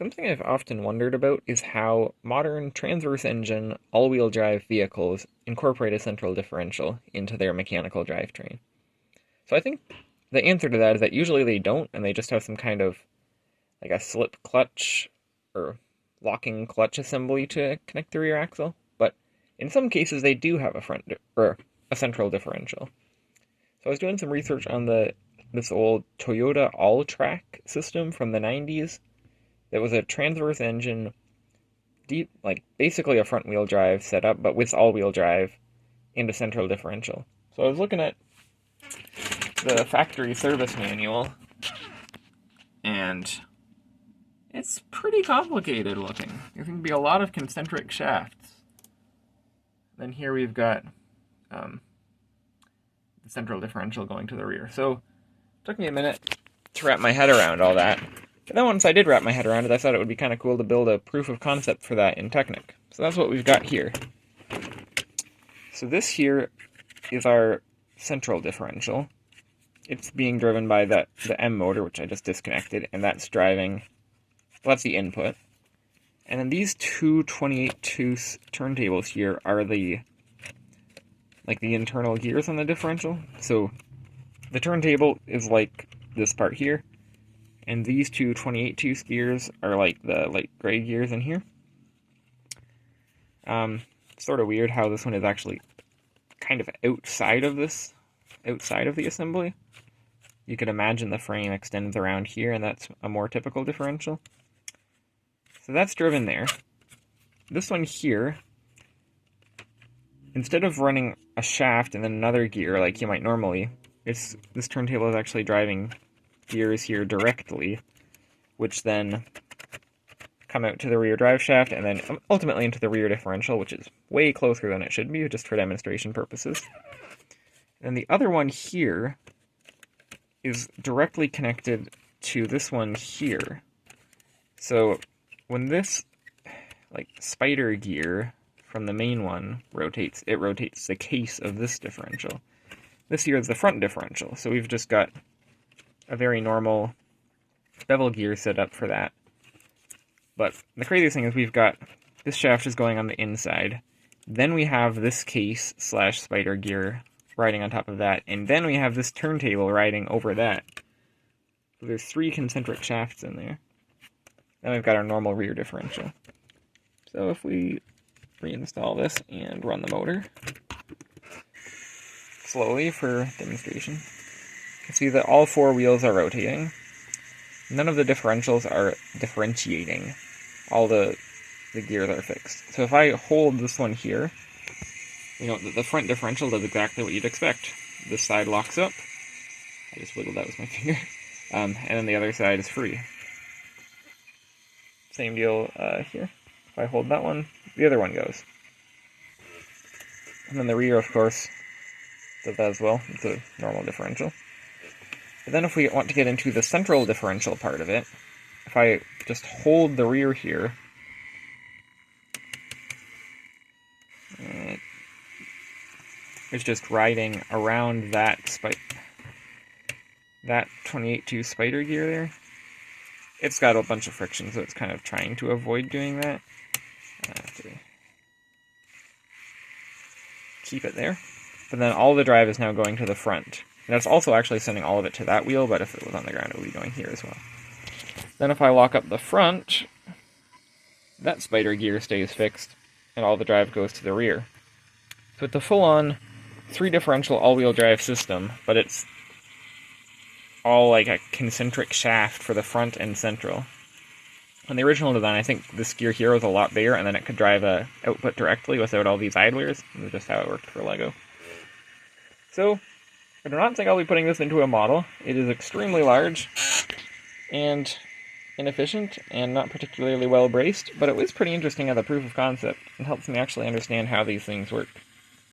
Something I've often wondered about is how modern transverse engine all-wheel drive vehicles incorporate a central differential into their mechanical drivetrain. So I think the answer to that is that usually they don't, and they just have some kind of like a slip clutch or locking clutch assembly to connect the rear axle. But in some cases they do have a central differential. So I was doing some research on this old Toyota All-Trac system from the 90s. That was a transverse engine, basically a front-wheel drive setup, but with all-wheel drive and a central differential. So I was looking at the factory service manual, and it's pretty complicated looking. There's going to be a lot of concentric shafts. Then here we've got the central differential going to the rear. So it took me a minute to wrap my head around all that. But then once I did wrap my head around it, I thought it would be kind of cool to build a proof of concept for that in Technic. So that's what we've got here. So this here is our central differential. It's being driven by the M motor, which I just disconnected, and that's driving, well, that's the input. And then these two 28-tooth turntables here are the internal gears on the differential. So the turntable is like this part here, and these two 28-tooth gears are like the light gray gears in here. Sort of weird how this one is actually kind of outside of the assembly. You could imagine the frame extends around here, and that's a more typical differential. So that's driven there. This one here, instead of running a shaft and then another gear like you might normally, this turntable is actually driving gears here directly, which then come out to the rear drive shaft and then ultimately into the rear differential, which is way closer than it should be, just for demonstration purposes. And the other one here is directly connected to this one here. So when this spider gear from the main one rotates, it rotates the case of this differential. This here is the front differential, so we've just got a very normal bevel gear set up for that. But the craziest thing is we've got this shaft is going on the inside, then we have this case / spider gear riding on top of that, and then we have this turntable riding over that. So there's 3 concentric shafts in there. Then we've got our normal rear differential. So if we reinstall this and run the motor slowly for demonstration, you can see that all 4 wheels are rotating. None of the differentials are differentiating. All the gears are fixed. So if I hold this one here, the front differential does exactly what you'd expect. This side locks up. I just wiggled that with my finger. And then the other side is free. Same deal here. If I hold that one, the other one goes. And then the rear, of course, does that as well. It's a normal differential. But then if we want to get into the central differential part of it, if I just hold the rear here, it's just riding around that 28-tooth spider gear there. It's got a bunch of friction, so it's kind of trying to avoid doing that. Keep it there. But then all the drive is now going to the front. And it's also actually sending all of it to that wheel, but if it was on the ground, it would be going here as well. Then if I lock up the front, that spider gear stays fixed, and all the drive goes to the rear. So it's a full-on 3-differential all-wheel drive system, but it's all like a concentric shaft for the front and central. On the original design, I think this gear here was a lot bigger, and then it could drive a output directly without all these idlers. That's just how it worked for Lego. So I do not think I'll be putting this into a model. It is extremely large and inefficient and not particularly well braced, but it was pretty interesting as a proof of concept and helps me actually understand how these things work.